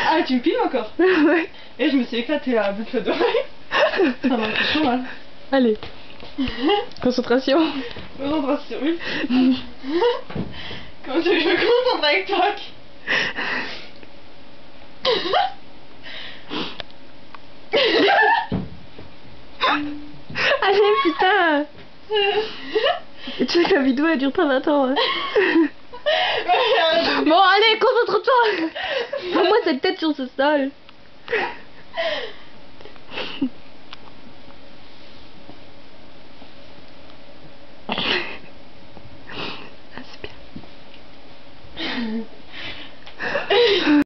Ah, tu me filmes encore? Ouais. Et je me suis éclatée à boucle d'oreille. Ça m'a fait chaud mal. Allez. Concentration. Concentration, oui. Comment tu veux que je me concentre avec toi? Allez, putain. Et tu sais que la vidéo elle dure pas 20 ans. Hein. Bon, allez, concentre-toi. Moi, cette tête sur ce sol.